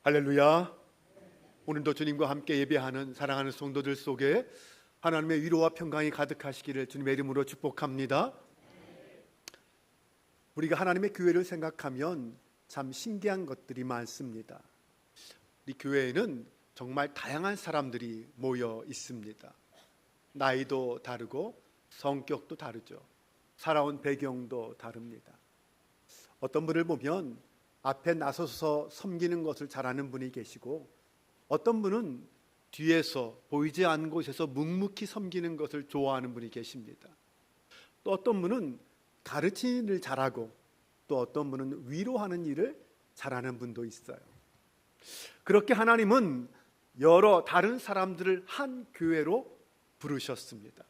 할렐루야. 오늘도 주님과 함께 예배하는 사랑하는 성도들 속에 하나님의 위로와 평강이 가득하시기를 주님의 이름으로 축복합니다. 우리가 하나님의 교회를 생각하면 참 신기한 것들이 많습니다. 이 교회에는 정말 다양한 사람들이 모여 있습니다. 나이도 다르고 성격도 다르죠. 살아온 배경도 다릅니다. 어떤 분을 보면 앞에 나서서 섬기는 것을 잘하는 분이 계시고, 어떤 분은 뒤에서 보이지 않는 곳에서 묵묵히 섬기는 것을 좋아하는 분이 계십니다. 또 어떤 분은 가르치는 일을 잘하고, 또 어떤 분은 위로하는 일을 잘하는 분도 있어요. 그렇게 하나님은 여러 다른 사람들을 한 교회로 부르셨습니다.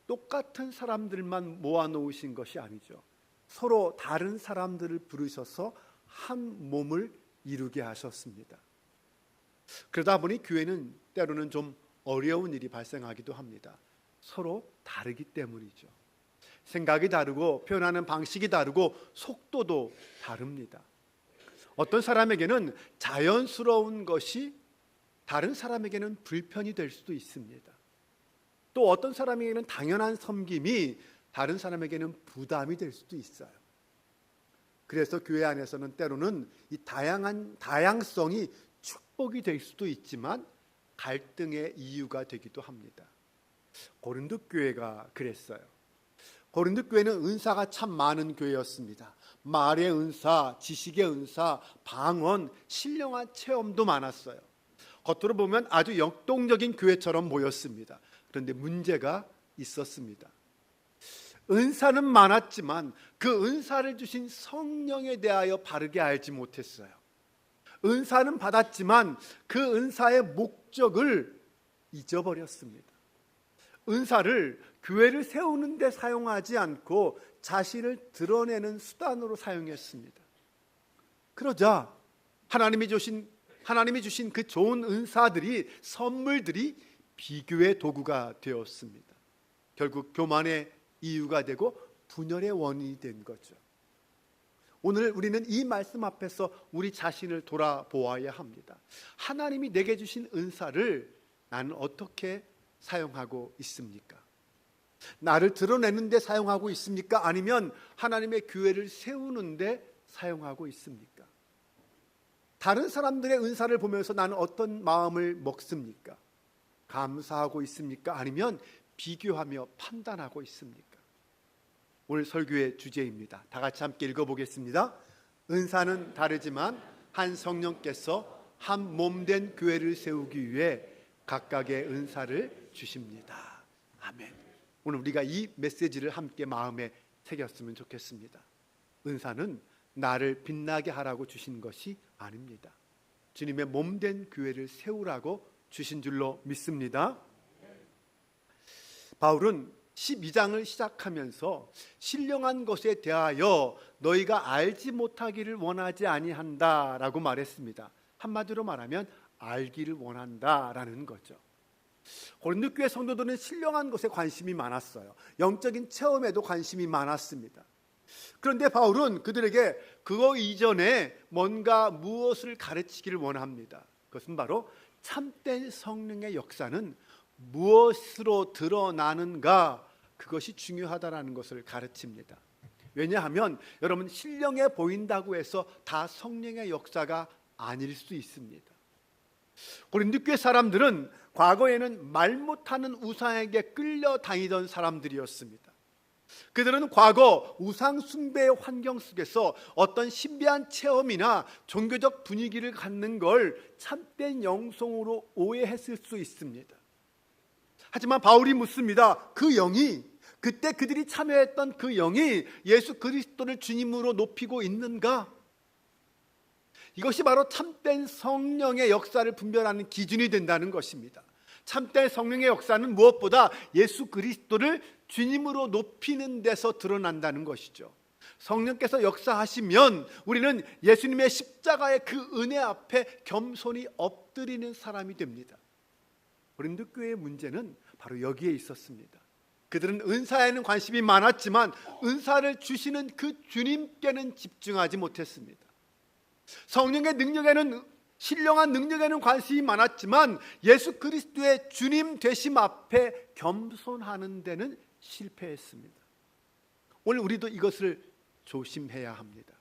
똑같은 사람들만 모아놓으신 것이 아니죠. 서로 다른 사람들을 부르셔서 한 몸을 이루게 하셨습니다. 그러다 보니 교회는 때로는 좀 어려운 일이 발생하기도 합니다. 서로 다르기 때문이죠. 생각이 다르고 표현하는 방식이 다르고 속도도 다릅니다. 어떤 사람에게는 자연스러운 것이 다른 사람에게는 불편이 될 수도 있습니다. 또 어떤 사람에게는 당연한 섬김이 다른 사람에게는 부담이 될 수도 있어요. 그래서 교회 안에서는 때로는 이 다양성이 축복이 될 수도 있지만 갈등의 이유가 되기도 합니다. 고린도 교회가 그랬어요. 고린도 교회는 은사가 참 많은 교회였습니다. 말의 은사, 지식의 은사, 방언, 신령한 체험도 많았어요. 겉으로 보면 아주 역동적인 교회처럼 보였습니다. 그런데 문제가 있었습니다. 은사는 많았지만 그 은사를 주신 성령에 대하여 바르게 알지 못했어요. 은사는 받았지만 그 은사의 목적을 잊어버렸습니다. 은사를 교회를 세우는 데 사용하지 않고 자신을 드러내는 수단으로 사용했습니다. 그러자 하나님이 주신 그 좋은 은사들이, 선물들이 비교의 도구가 되었습니다. 결국 교만의 이유가 되고 분열의 원인이 된 거죠. 오늘 우리는 이 말씀 앞에서 우리 자신을 돌아보아야 합니다. 하나님이 내게 주신 은사를 나는 어떻게 사용하고 있습니까? 나를 드러내는 데 사용하고 있습니까? 아니면 하나님의 교회를 세우는 데 사용하고 있습니까? 다른 사람들의 은사를 보면서 나는 어떤 마음을 먹습니까? 감사하고 있습니까? 아니면 비교하며 판단하고 있습니까? 오늘 설교의 주제입니다. 다 같이 함께 읽어보겠습니다. 은사는 다르지만 한 성령께서 한 몸된 교회를 세우기 위해 각각의 은사를 주십니다. 아멘. 오늘 우리가 이 메시지를 함께 마음에 새겼으면 좋겠습니다. 은사는 나를 빛나게 하라고 주신 것이 아닙니다. 주님의 몸된 교회를 세우라고 주신 줄로 믿습니다. 바울은 12장을 시작하면서 신령한 것에 대하여 너희가 알지 못하기를 원하지 아니한다라고 말했습니다. 한마디로 말하면 알기를 원한다라는 거죠. 고린도 교회 성도들은 신령한 것에 관심이 많았어요. 영적인 체험에도 관심이 많았습니다. 그런데 바울은 그들에게 그거 이전에 무엇을 가르치기를 원합니다. 그것은 바로 참된 성령의 역사는 무엇으로 드러나는가, 그것이 중요하다라는 것을 가르칩니다. 왜냐하면 여러분, 신령해 보인다고 해서 다 성령의 역사가 아닐 수 있습니다. 고린도 교회 사람들은 과거에는 말 못하는 우상에게 끌려다니던 사람들이었습니다. 그들은 과거 우상 숭배의 환경 속에서 어떤 신비한 체험이나 종교적 분위기를 갖는 걸 참된 영성으로 오해했을 수 있습니다. 하지만 바울이 묻습니다. 그 영이, 그때 그들이 참여했던 그 영이 예수 그리스도를 주님으로 높이고 있는가? 이것이 바로 참된 성령의 역사를 분별하는 기준이 된다는 것입니다. 참된 성령의 역사는 무엇보다 예수 그리스도를 주님으로 높이는 데서 드러난다는 것이죠. 성령께서 역사하시면 우리는 예수님의 십자가의 그 은혜 앞에 겸손히 엎드리는 사람이 됩니다. 고린도 교회의 문제는 바로 여기에 있었습니다. 그들은 은사에는 관심이 많았지만 은사를 주시는 그 주님께는 집중하지 못했습니다. 성령의 능력에는 신령한 능력에는 관심이 많았지만 예수 그리스도의 주님 되심 앞에 겸손하는 데는 실패했습니다. 오늘 우리도 이것을 조심해야 합니다.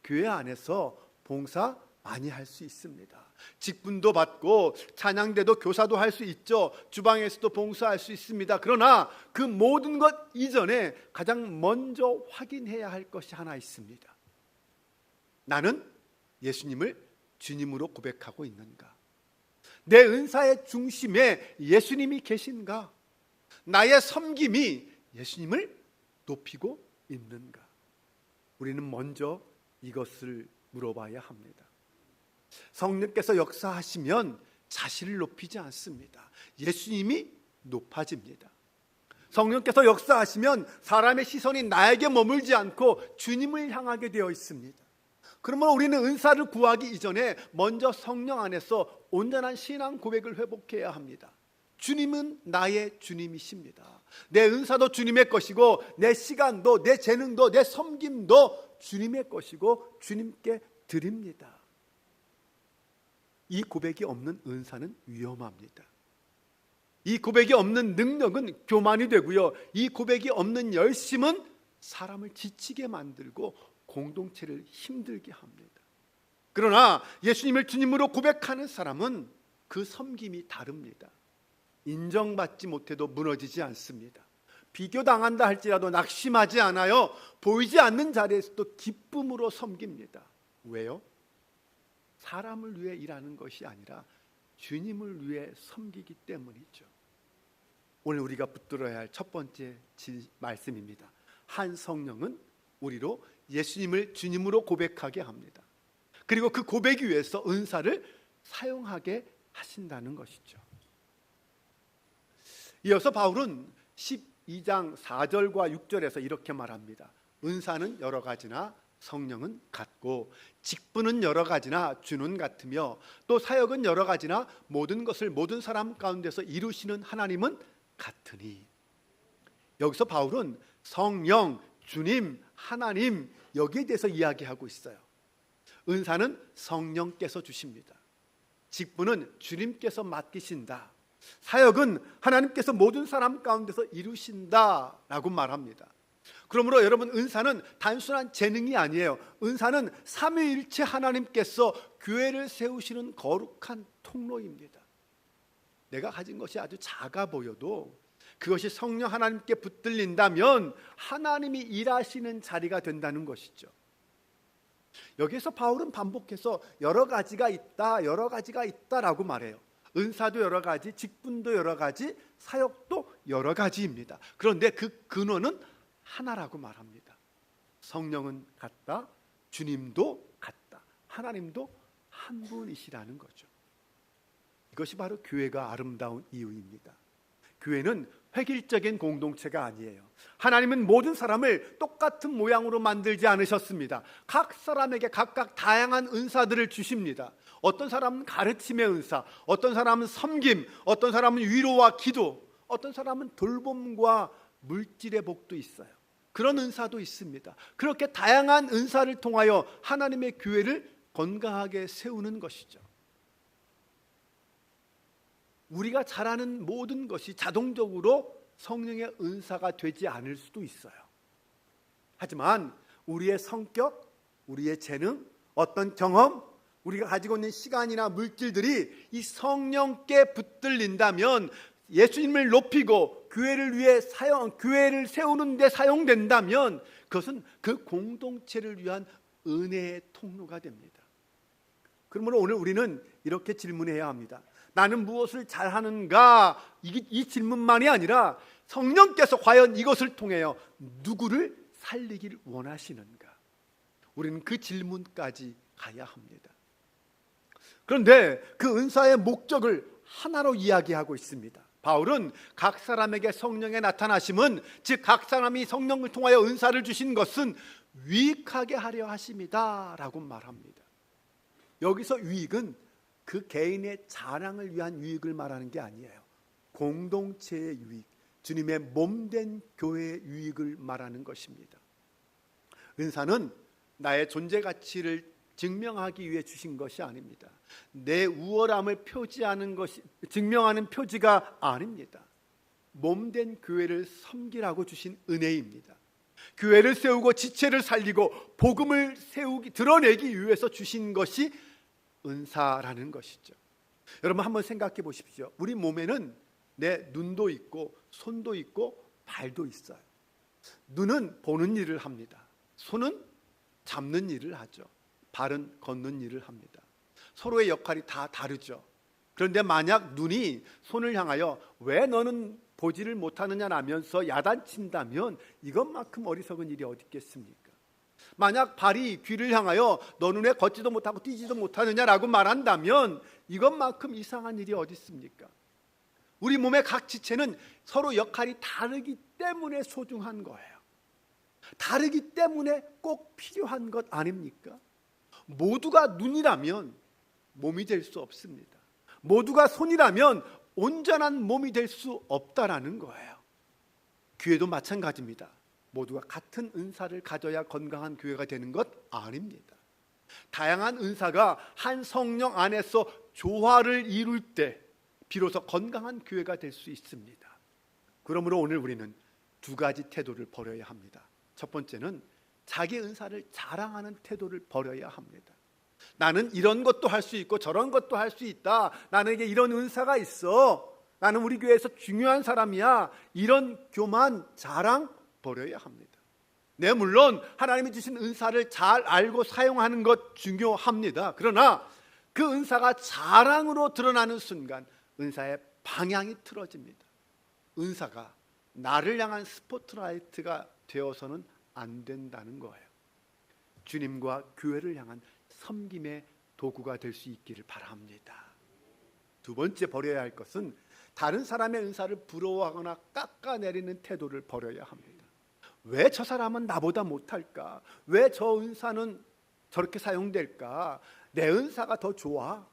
교회 안에서 봉사 많이 할 수 있습니다. 직분도 받고 찬양대도 교사도 할 수 있죠. 주방에서도 봉사할 수 있습니다. 그러나 그 모든 것 이전에 가장 먼저 확인해야 할 것이 하나 있습니다. 나는 예수님을 주님으로 고백하고 있는가? 내 은사의 중심에 예수님이 계신가? 나의 섬김이 예수님을 높이고 있는가? 우리는 먼저 이것을 물어봐야 합니다. 성령께서 역사하시면 자신을 높이지 않습니다. 예수님이 높아집니다. 성령께서 역사하시면 사람의 시선이 나에게 머물지 않고 주님을 향하게 되어 있습니다. 그러면 우리는 은사를 구하기 이전에 먼저 성령 안에서 온전한 신앙 고백을 회복해야 합니다. 주님은 나의 주님이십니다. 내 은사도 주님의 것이고 내 시간도 내 재능도 내 섬김도 주님의 것이고 주님께 드립니다. 이 고백이 없는 은사는 위험합니다. 이 고백이 없는 능력은 교만이 되고요. 이 고백이 없는 열심은 사람을 지치게 만들고 공동체를 힘들게 합니다. 그러나 예수님을 주님으로 고백하는 사람은 그 섬김이 다릅니다. 인정받지 못해도 무너지지 않습니다. 비교당한다 할지라도 낙심하지 않아요. 보이지 않는 자리에서도 기쁨으로 섬깁니다. 왜요? 사람을 위해 일하는 것이 아니라 주님을 위해 섬기기 때문이죠. 오늘 우리가 붙들어야 할 첫 번째 말씀입니다. 한 성령은 우리로 예수님을 주님으로 고백하게 합니다. 그리고 그 고백이 위해서 은사를 사용하게 하신다는 것이죠. 이어서 바울은 12장 4절과 6절에서 이렇게 말합니다. 은사는 여러 가지나 성령은 같고 직분은 여러 가지나 주는 같으며 또 사역은 여러 가지나 모든 것을 모든 사람 가운데서 이루시는 하나님은 같으니. 여기서 바울은 성령, 주님, 하나님 여기에 대해서 이야기하고 있어요. 은사는 성령께서 주십니다. 직분은 주님께서 맡기신다. 사역은 하나님께서 모든 사람 가운데서 이루신다라고 말합니다. 그러므로 여러분, 은사는 단순한 재능이 아니에요. 은사는 삼위일체 하나님께서 교회를 세우시는 거룩한 통로입니다. 내가 가진 것이 아주 작아 보여도 그것이 성령 하나님께 붙들린다면 하나님이 일하시는 자리가 된다는 것이죠. 여기서 바울은 반복해서 여러 가지가 있다, 여러 가지가 있다라고 말해요. 은사도 여러 가지, 직분도 여러 가지, 사역도 여러 가지입니다. 그런데 그 근원은 하나라고 말합니다. 성령은 같다, 주님도 같다, 하나님도 한 분이시라는 거죠. 이것이 바로 교회가 아름다운 이유입니다. 교회는 획일적인 공동체가 아니에요. 하나님은 모든 사람을 똑같은 모양으로 만들지 않으셨습니다. 각 사람에게 각각 다양한 은사들을 주십니다. 어떤 사람은 가르침의 은사, 어떤 사람은 섬김, 어떤 사람은 위로와 기도, 어떤 사람은 돌봄과 물질의 복도 있어요. 그런 은사도 있습니다. 그렇게 다양한 은사를 통하여 하나님의 교회를 건강하게 세우는 것이죠. 우리가 잘하는 모든 것이 자동적으로 성령의 은사가 되지 않을 수도 있어요. 하지만 우리의 성격, 우리의 재능, 어떤 경험, 우리가 가지고 있는 시간이나 물질들이 이 성령께 붙들린다면, 예수님을 높이고 교회를 위해 교회를 세우는 데 사용된다면 그것은 그 공동체를 위한 은혜의 통로가 됩니다. 그러므로 오늘 우리는 이렇게 질문해야 합니다. 나는 무엇을 잘하는가? 이 질문만이 아니라 성령께서 과연 이것을 통하여 누구를 살리기를 원하시는가? 우리는 그 질문까지 가야 합니다. 그런데 그 은사의 목적을 하나로 이야기하고 있습니다. 바울은 각 사람에게 성령의 나타나심은, 즉 각 사람이 성령을 통하여 은사를 주신 것은 유익하게 하려 하심이다 라고 말합니다. 여기서 유익은 그 개인의 자랑을 위한 유익을 말하는 게 아니에요. 공동체의 유익, 주님의 몸된 교회의 유익을 말하는 것입니다. 은사는 나의 존재 가치를 증명하기 위해 주신 것이 아닙니다. 내 우월함을 증명하는 표지가 아닙니다. 몸된 교회를 섬기라고 주신 은혜입니다. 교회를 세우고 지체를 살리고 복음을 드러내기 위해서 주신 것이 은사라는 것이죠. 여러분 한번 생각해 보십시오. 우리 몸에는 내 눈도 있고 손도 있고 발도 있어요. 눈은 보는 일을 합니다. 손은 잡는 일을 하죠. 발은 걷는 일을 합니다. 서로의 역할이 다 다르죠. 그런데 만약 눈이 손을 향하여 왜 너는 보지를 못하느냐라면서 야단친다면 이것만큼 어리석은 일이 어디 있겠습니까? 만약 발이 귀를 향하여 너는 왜 걷지도 못하고 뛰지도 못하느냐라고 말한다면 이것만큼 이상한 일이 어디 있습니까? 우리 몸의 각 지체는 서로 역할이 다르기 때문에 소중한 거예요. 다르기 때문에 꼭 필요한 것 아닙니까? 모두가 눈이라면 몸이 될 수 없습니다. 모두가 손이라면 온전한 몸이 될 수 없다라는 거예요. 교회도 마찬가지입니다. 모두가 같은 은사를 가져야 건강한 교회가 되는 것 아닙니다. 다양한 은사가 한 성령 안에서 조화를 이룰 때 비로소 건강한 교회가 될 수 있습니다. 그러므로 오늘 우리는 두 가지 태도를 버려야 합니다. 첫 번째는 자기 은사를 자랑하는 태도를 버려야 합니다. 나는 이런 것도 할 수 있고 저런 것도 할 수 있다. 나에게 이런 은사가 있어. 나는 우리 교회에서 중요한 사람이야. 이런 교만, 자랑 버려야 합니다. 네, 물론 하나님이 주신 은사를 잘 알고 사용하는 것 중요합니다. 그러나 그 은사가 자랑으로 드러나는 순간 은사의 방향이 틀어집니다. 은사가 나를 향한 스포트라이트가 되어서는 안 된다는 거예요. 주님과 교회를 향한 섬김의 도구가 될 수 있기를 바랍니다. 두 번째 버려야 할 것은 다른 사람의 은사를 부러워하거나 깎아내리는 태도를 버려야 합니다. 왜 저 사람은 나보다 못할까? 왜 저 은사는 저렇게 사용될까? 내 은사가 더 좋아?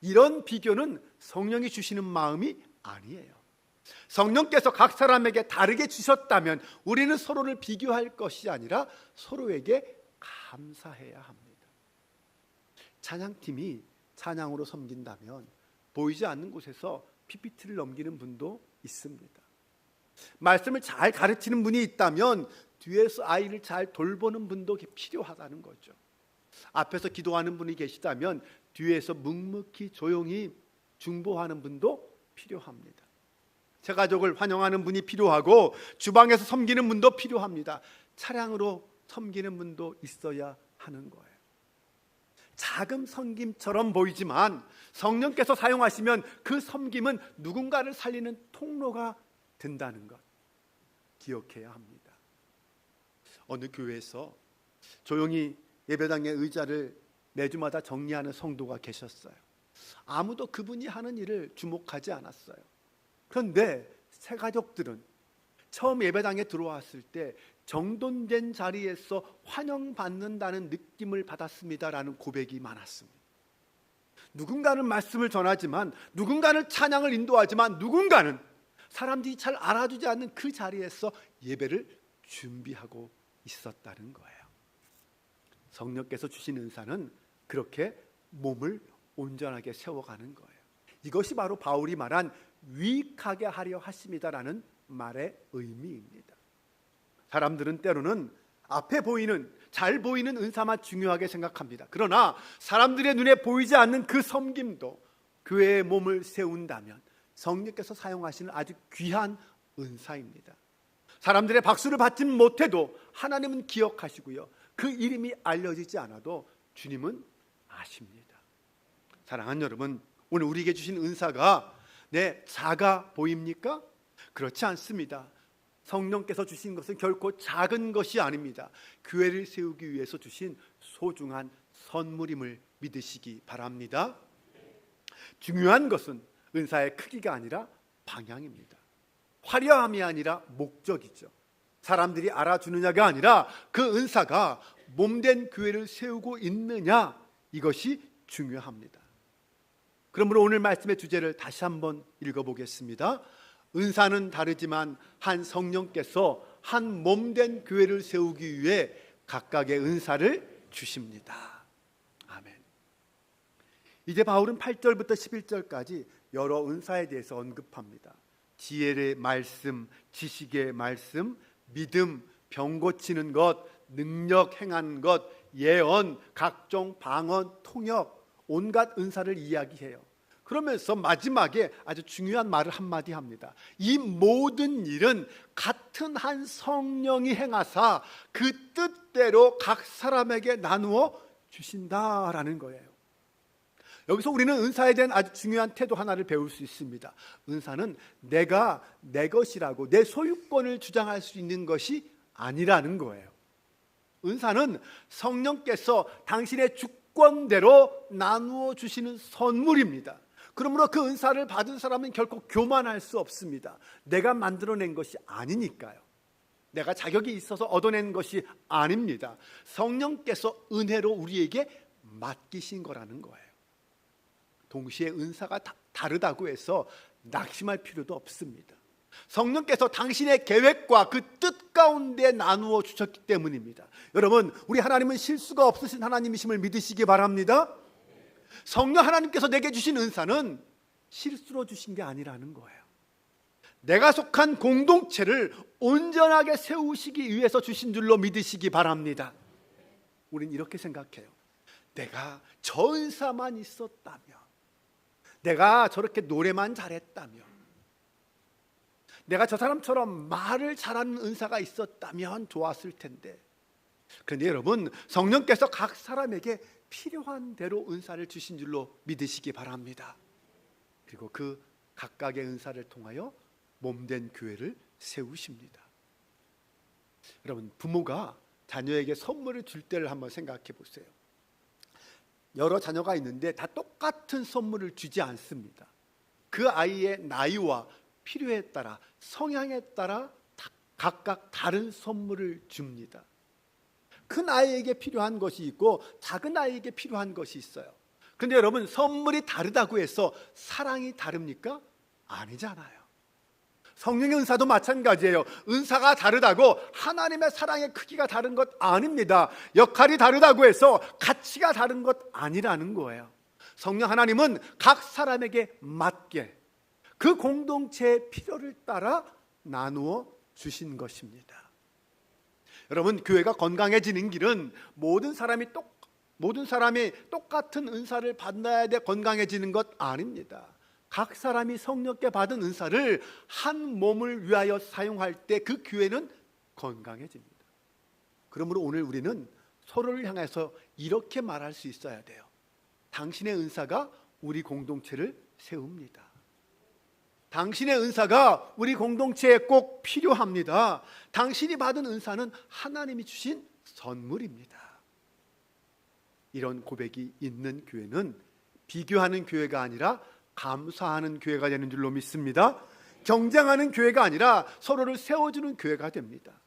이런 비교는 성령이 주시는 마음이 아니에요. 성령께서 각 사람에게 다르게 주셨다면 우리는 서로를 비교할 것이 아니라 서로에게 감사해야 합니다. 찬양팀이 찬양으로 섬긴다면 보이지 않는 곳에서 PPT를 넘기는 분도 있습니다. 말씀을 잘 가르치는 분이 있다면 뒤에서 아이를 잘 돌보는 분도 필요하다는 거죠. 앞에서 기도하는 분이 계시다면 뒤에서 묵묵히 조용히 중보하는 분도 필요합니다. 새 가족을 환영하는 분이 필요하고 주방에서 섬기는 분도 필요합니다. 차량으로 섬기는 분도 있어야 하는 거예요. 작은 섬김처럼 보이지만 성령께서 사용하시면 그 섬김은 누군가를 살리는 통로가 된다는 것 기억해야 합니다. 어느 교회에서 조용히 예배당의 의자를 매주마다 정리하는 성도가 계셨어요. 아무도 그분이 하는 일을 주목하지 않았어요. 그런데 새 가족들은 처음 예배당에 들어왔을 때 정돈된 자리에서 환영받는다는 느낌을 받았습니다라는 고백이 많았습니다. 누군가는 말씀을 전하지만, 누군가는 찬양을 인도하지만, 누군가는 사람들이 잘 알아주지 않는 그 자리에서 예배를 준비하고 있었다는 거예요. 성령께서 주신 은사는 그렇게 몸을 온전하게 세워가는 거예요. 이것이 바로 바울이 말한 유익하게 하려 하심이다라는 말의 의미입니다. 사람들은 때로는 앞에 보이는, 잘 보이는 은사만 중요하게 생각합니다. 그러나 사람들의 눈에 보이지 않는 그 섬김도 교회의 몸을 세운다면 성령께서 사용하시는 아주 귀한 은사입니다. 사람들의 박수를 받지는 못해도 하나님은 기억하시고요, 그 이름이 알려지지 않아도 주님은 아십니다. 사랑하는 여러분, 오늘 우리에게 주신 은사가 작아 보입니까? 그렇지 않습니다. 성령께서 주신 것은 결코 작은 것이 아닙니다. 교회를 세우기 위해서 주신 소중한 선물임을 믿으시기 바랍니다. 중요한 것은 은사의 크기가 아니라 방향입니다. 화려함이 아니라 목적이죠. 사람들이 알아주느냐가 아니라 그 은사가 몸된 교회를 세우고 있느냐, 이것이 중요합니다. 그러므로 오늘 말씀의 주제를 다시 한번 읽어보겠습니다. 은사는 다르지만 한 성령께서 한 몸된 교회를 세우기 위해 각각의 은사를 주십니다. 이제 바울은 8절부터 11절까지 여러 은사에 대해서 언급합니다. 지혜의 말씀, 지식의 말씀, 믿음, 병 고치는 것, 능력 행하는 것, 예언, 각종 방언, 통역, 온갖 은사를 이야기해요. 그러면서 마지막에 아주 중요한 말을 한마디 합니다. 이 모든 일은 같은 한 성령이 행하사 그 뜻대로 각 사람에게 나누어 주신다라는 거예요. 여기서 우리는 은사에 대한 아주 중요한 태도 하나를 배울 수 있습니다. 은사는 내가 내 것이라고 내 소유권을 주장할 수 있는 것이 아니라는 거예요. 은사는 성령께서 당신의 주권대로 나누어 주시는 선물입니다. 그러므로 그 은사를 받은 사람은 결코 교만할 수 없습니다. 내가 만들어낸 것이 아니니까요. 내가 자격이 있어서 얻어낸 것이 아닙니다. 성령께서 은혜로 우리에게 맡기신 거라는 거예요. 동시에 은사가 다르다고 해서 낙심할 필요도 없습니다. 성령께서 당신의 계획과 그 뜻 가운데 나누어 주셨기 때문입니다. 여러분, 우리 하나님은 실수가 없으신 하나님이심을 믿으시기 바랍니다. 성령 하나님께서 내게 주신 은사는 실수로 주신 게 아니라는 거예요. 내가 속한 공동체를 온전하게 세우시기 위해서 주신 줄로 믿으시기 바랍니다. 우린 이렇게 생각해요. 내가 저 은사만 있었다면, 내가 저렇게 노래만 잘했다면, 내가 저 사람처럼 말을 잘하는 은사가 있었다면 좋았을 텐데. 그런데 여러분, 성령께서 각 사람에게 필요한 대로 은사를 주신 줄로 믿으시기 바랍니다. 그리고 그 각각의 은사를 통하여 몸된 교회를 세우십니다. 여러분, 부모가 자녀에게 선물을 줄 때를 한번 생각해 보세요. 여러 자녀가 있는데 다 똑같은 선물을 주지 않습니다. 그 아이의 나이와 필요에 따라, 성향에 따라 각각 다른 선물을 줍니다. 큰 아이에게 필요한 것이 있고 작은 아이에게 필요한 것이 있어요. 그런데 여러분, 선물이 다르다고 해서 사랑이 다릅니까? 아니잖아요. 성령의 은사도 마찬가지예요. 은사가 다르다고 하나님의 사랑의 크기가 다른 것 아닙니다. 역할이 다르다고 해서 가치가 다른 것 아니라는 거예요. 성령 하나님은 각 사람에게 맞게 그 공동체의 필요를 따라 나누어 주신 것입니다. 여러분, 교회가 건강해지는 길은 모든 사람이 똑같은 은사를 받아야 돼 건강해지는 것 아닙니다. 각 사람이 성령께 받은 은사를 한 몸을 위하여 사용할 때 그 교회는 건강해집니다. 그러므로 오늘 우리는 서로를 향해서 이렇게 말할 수 있어야 돼요. 당신의 은사가 우리 공동체를 세웁니다. 당신의 은사가 우리 공동체에 꼭 필요합니다. 당신이 받은 은사는 하나님이 주신 선물입니다. 이런 고백이 있는 교회는 비교하는 교회가 아니라 감사하는 교회가 되는 줄로 믿습니다. 경쟁하는 교회가 아니라 서로를 세워주는 교회가 됩니다.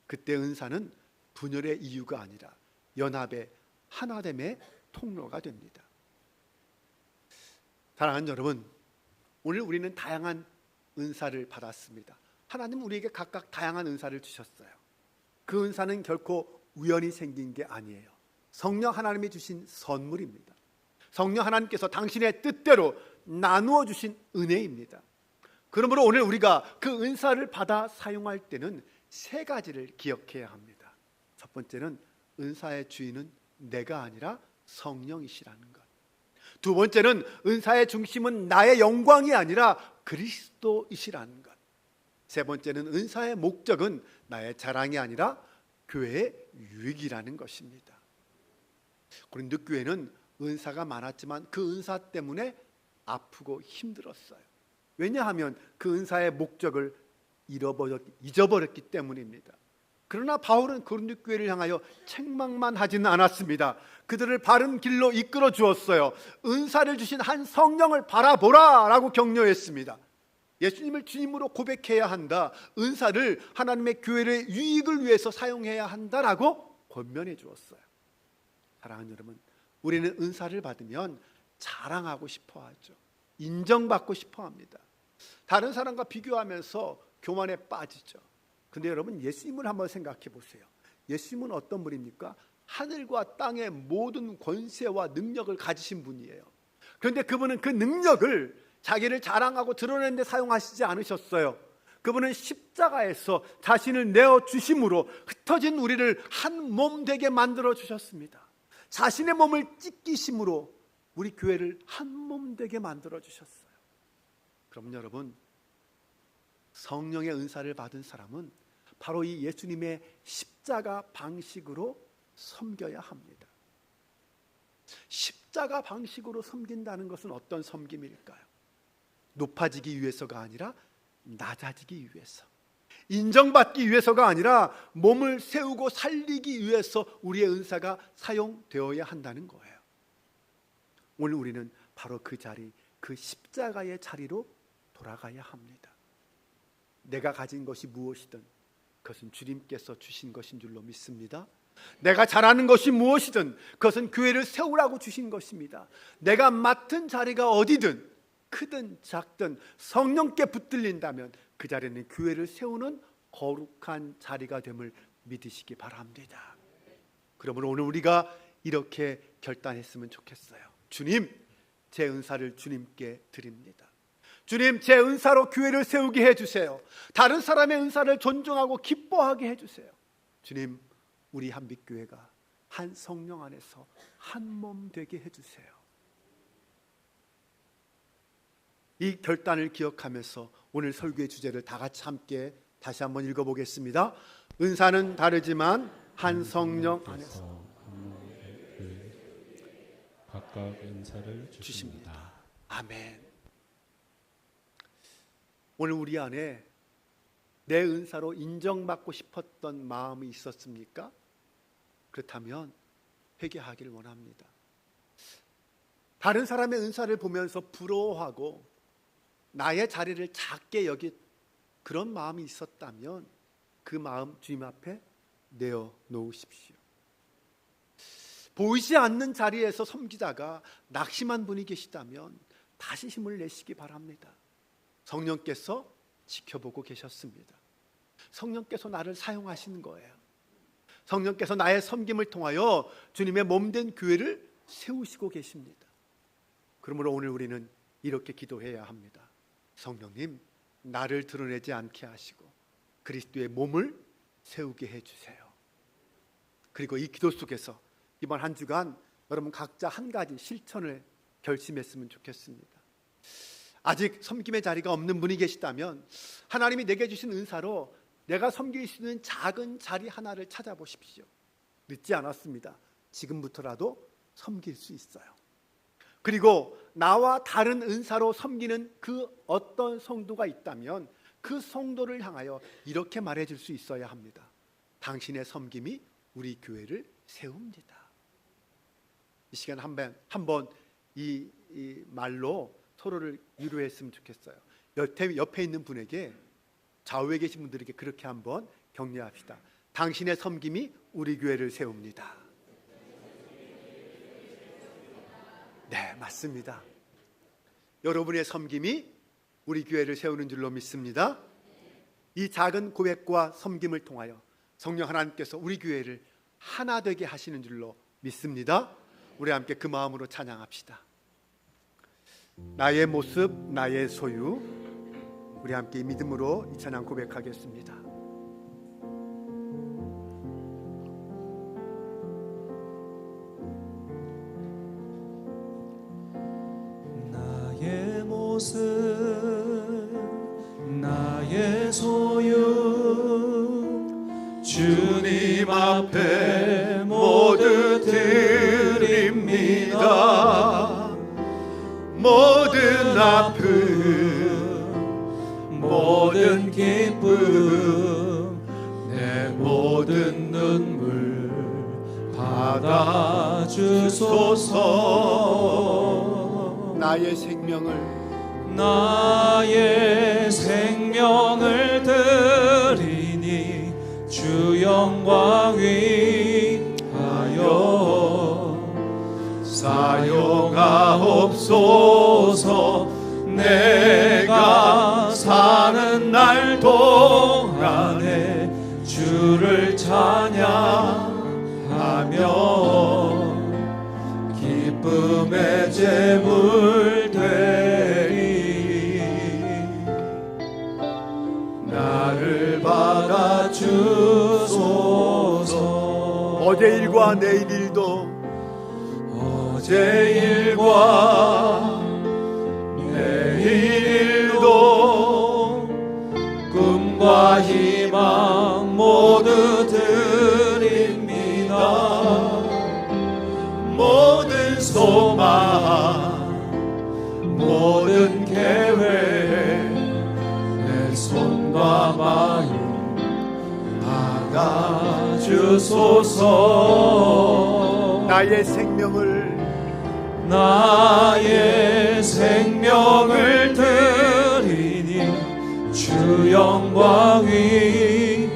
그때 은사는 분열의 이유가 아니라 연합의 하나됨의 통로가 됩니다. 사랑하는 여러분, 오늘 우리는 다양한 은사를 받았습니다. 하나님은 우리에게 각각 다양한 은사를 주셨어요. 그 은사는 결코 우연히 생긴 게 아니에요. 성령 하나님이 주신 선물입니다. 성령 하나님께서 당신의 뜻대로 나누어 주신 은혜입니다. 그러므로 오늘 우리가 그 은사를 받아 사용할 때는 세 가지를 기억해야 합니다. 첫 번째는 은사의 주인은 내가 아니라 성령이시라는 것. 두 번째는 은사의 중심은 나의 영광이 아니라 그리스도이시라는 것. 세 번째는 은사의 목적은 나의 자랑이 아니라 교회의 유익이라는 것입니다. 고린도 교회는 은사가 많았지만 그 은사 때문에 아프고 힘들었어요. 왜냐하면 그 은사의 목적을 잊어버렸기 때문입니다. 그러나 바울은 고린도 교회를 향하여 책망만 하지는 않았습니다. 그들을 바른 길로 이끌어 주었어요. 은사를 주신 한 성령을 바라보라 라고 격려했습니다. 예수님을 주님으로 고백해야 한다. 은사를 하나님의 교회의 유익을 위해서 사용해야 한다라고 권면해 주었어요. 사랑하는 여러분, 우리는 은사를 받으면 자랑하고 싶어 하죠. 인정받고 싶어 합니다. 다른 사람과 비교하면서 교만에 빠지죠. 근데 여러분, 예수님을 한번 생각해 보세요. 예수님은 어떤 분입니까? 하늘과 땅의 모든 권세와 능력을 가지신 분이에요. 그런데 그분은 그 능력을 자기를 자랑하고 드러내는 데 사용하시지 않으셨어요. 그분은 십자가에서 자신을 내어주심으로 흩어진 우리를 한 몸 되게 만들어 주셨습니다. 자신의 몸을 찢기심으로 우리 교회를 한 몸 되게 만들어 주셨어요. 그럼 여러분, 성령의 은사를 받은 사람은 바로 이 예수님의 십자가 방식으로 섬겨야 합니다. 십자가 방식으로 섬긴다는 것은 어떤 섬김일까요? 높아지기 위해서가 아니라 낮아지기 위해서, 인정받기 위해서가 아니라 몸을 세우고 살리기 위해서 우리의 은사가 사용되어야 한다는 거예요. 오늘 우리는 바로 그 자리, 그 십자가의 자리로 돌아가야 합니다. 내가 가진 것이 무엇이든 그것은 주님께서 주신 것인 줄로 믿습니다. 내가 잘하는 것이 무엇이든 그것은 교회를 세우라고 주신 것입니다. 내가 맡은 자리가 어디든 크든 작든 성령께 붙들린다면 그 자리는 교회를 세우는 거룩한 자리가 됨을 믿으시기 바랍니다. 그러므로 오늘 우리가 이렇게 결단했으면 좋겠어요. 주님, 제 은사를 주님께 드립니다. 주님, 제 은사로 교회를 세우게 해주세요. 다른 사람의 은사를 존중하고 기뻐하게 해주세요. 주님, 우리 한빛교회가 한 성령 안에서 한 몸 되게 해주세요. 이 결단을 기억하면서 오늘 설교의 주제를 다 같이 함께 다시 한번 읽어보겠습니다. 은사는 다르지만 한 성령 안에서 각각 은사를 주십니다. 아멘. 오늘 우리 안에 내 은사로 인정받고 싶었던 마음이 있었습니까? 그렇다면 회개하기를 원합니다. 다른 사람의 은사를 보면서 부러워하고 나의 자리를 작게 여긴 그런 마음이 있었다면 그 마음 주님 앞에 내어놓으십시오. 보이지 않는 자리에서 섬기다가 낙심한 분이 계시다면 다시 힘을 내시기 바랍니다. 성령께서 지켜보고 계셨습니다. 성령께서 나를 사용하시는 거예요. 성령께서 나의 섬김을 통하여 주님의 몸된 교회를 세우시고 계십니다. 그러므로 오늘 우리는 이렇게 기도해야 합니다. 성령님, 나를 드러내지 않게 하시고 그리스도의 몸을 세우게 해주세요. 그리고 이 기도 속에서 이번 한 주간 여러분 각자 한 가지 실천을 결심했으면 좋겠습니다. 아직 섬김의 자리가 없는 분이 계시다면 하나님이 내게 주신 은사로 내가 섬길 수 있는 작은 자리 하나를 찾아보십시오. 늦지 않았습니다. 지금부터라도 섬길 수 있어요. 그리고 나와 다른 은사로 섬기는 그 어떤 성도가 있다면 그 성도를 향하여 이렇게 말해줄 수 있어야 합니다. 당신의 섬김이 우리 교회를 세웁니다. 이 시간 한번 이 말로 서로를 위로했으면 좋겠어요. 옆에 있는 분에게, 좌우에 계신 분들에게 그렇게 한번 격려합시다. 당신의 섬김이 우리 교회를 세웁니다. 네, 맞습니다. 여러분의 섬김이 우리 교회를 세우는 줄로 믿습니다. 이 작은 고백과 섬김을 통하여 성령 하나님께서 우리 교회를 하나 되게 하시는 줄로 믿습니다. 우리 함께 그 마음으로 찬양합시다. 나의 모습, 나의 소유. 우리 함께 믿음으로 이 찬양 고백하겠습니다. 나의 모습, 나의 소유, 주님 앞에 모두 드립니다. 모든 아픔, 모든 기쁨, 내 모든 눈물 받아주소서. 나의 생명을 드리니 주 영광 위하여 사용하옵소서. 내가 사는 날 동안에 주를 찬양하며 기쁨 기쁨의 제물 되리. 나를 받아주소서. 어제 일과 내일 일도 어제 일과 내일 일도 꿈과 희망 모두 드립니다. 모든 소망 모든 계획 내 손과 마음 받아주소서. 나의 생명을 드리니 주 영광 위하여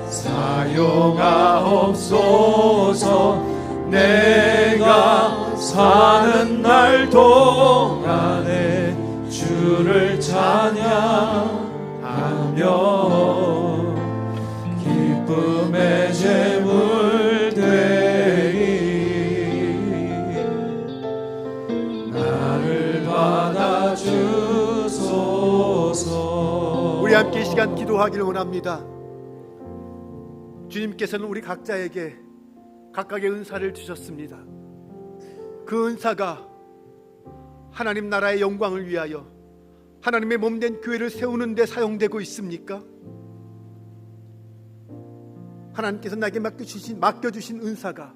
사용하옵소서. 내가 사는 날 동안에 주를 찬양하며 기쁨의 제물 되리. 나를 받아주소서. 우리 함께 이 시간 기도하기를 원합니다. 주님께서는 우리 각자에게 각각의 은사를 주셨습니다. 그 은사가 하나님 나라의 영광을 위하여 하나님의 몸된 교회를 세우는 데 사용되고 있습니까? 하나님께서 나에게 맡겨주신 은사가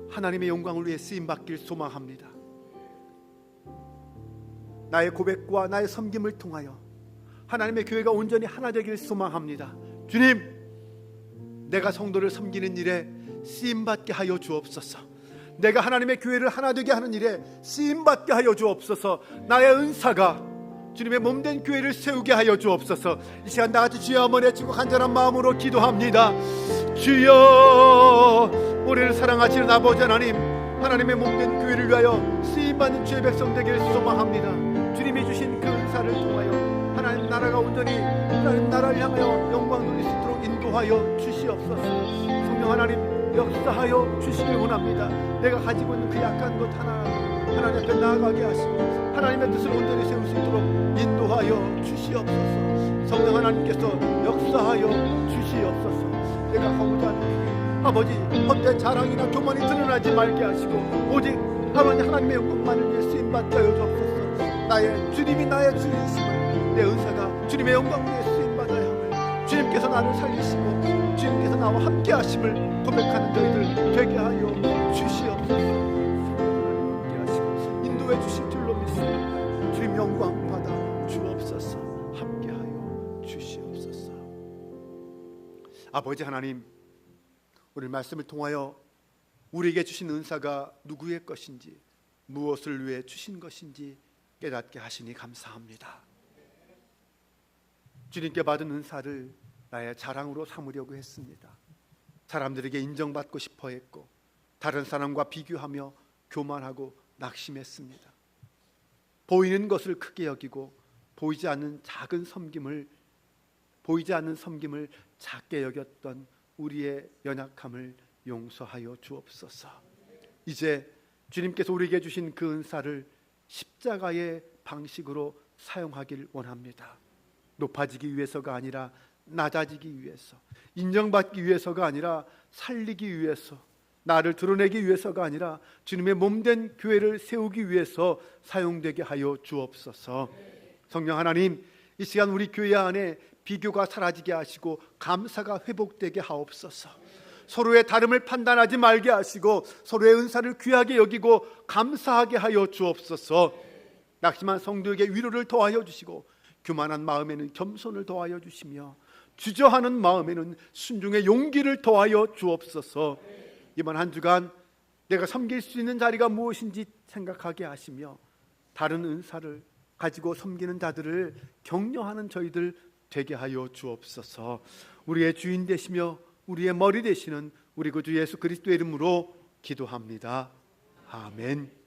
하나님의 영광을 위해 쓰임받길 소망합니다. 나의 고백과 나의 섬김을 통하여 하나님의 교회가 온전히 하나 되길 소망합니다. 주님, 내가 성도를 섬기는 일에 쓰임받게 하여 주옵소서. 내가 하나님의 교회를 하나 되게 하는 일에 쓰임받게 하여 주옵소서. 나의 은사가 주님의 몸된 교회를 세우게 하여 주옵소서. 이 시간 나같이 주여 한번 외치고 간절한 마음으로 기도합니다. 주여, 우리를 사랑하시는 아버지 하나님, 하나님의 몸된 교회를 위하여 쓰임받는 주의 백성 되길 소망합니다. 주님이 주신 그 은사를 통하여 하나님 나라가 온전히 하나님 나라를 향하여 영광 돌릴 수 있도록 인도하여 주시옵소서. 성령 하나님 역사하여 주시길 원합니다. 내가 가지고 있는 그 약한 것 하나 하나님 앞에 나아가게 하시고 하나님의 뜻을 온전히 세울 수 있도록 인도하여 주시옵소서. 성령 하나님께서 역사하여 주시옵소서. 내가 하고자 하는 일, 아버지 헛된 자랑이나 교만이 드러나지 말게 하시고 오직 하나님의 영광만을 위해 쓰임받게 하여 주옵소서. 나의 주님이 나의 주이심을, 내 은사가 주님의 영광 위에 쓰임받아야 함을, 주님께서 나를 살리시고 주님께서 나와 함께 하심을 고백하는 저희들 되게 하여 주시옵소서. 함께 하시고 인도해 주실 줄로 믿습니다. 주님 영광 받아 주옵소서. 함께 하여 주시옵소서. 아버지 하나님, 오늘 말씀을 통하여 우리에게 주신 은사가 누구의 것인지, 무엇을 위해 주신 것인지 깨닫게 하시니 감사합니다. 주님께 받은 은사를 나의 자랑으로 삼으려고 했습니다. 사람들에게 인정받고 싶어 했고 다른 사람과 비교하며 교만하고 낙심했습니다. 보이는 것을 크게 여기고 보이지 않는 섬김을 작게 여겼던 우리의 연약함을 용서하여 주옵소서. 이제 주님께서 우리에게 주신 그 은사를 십자가의 방식으로 사용하길 원합니다. 높아지기 위해서가 아니라 낮아지기 위해서, 인정받기 위해서가 아니라 살리기 위해서, 나를 드러내기 위해서가 아니라 주님의 몸된 교회를 세우기 위해서 사용되게 하여 주옵소서. 성령 하나님, 이 시간 우리 교회 안에 비교가 사라지게 하시고 감사가 회복되게 하옵소서. 서로의 다름을 판단하지 말게 하시고 서로의 은사를 귀하게 여기고 감사하게 하여 주옵소서. 낙심한 성도에게 위로를 더하여 주시고 교만한 마음에는 겸손을 더하여 주시며 주저하는 마음에는 순종의 용기를 더하여 주옵소서. 이번 한 주간 내가 섬길 수 있는 자리가 무엇인지 생각하게 하시며 다른 은사를 가지고 섬기는 자들을 격려하는 저희들 되게 하여 주옵소서. 우리의 주인 되시며 우리의 머리 되시는 우리 구주 예수 그리스도의 이름으로 기도합니다. 아멘.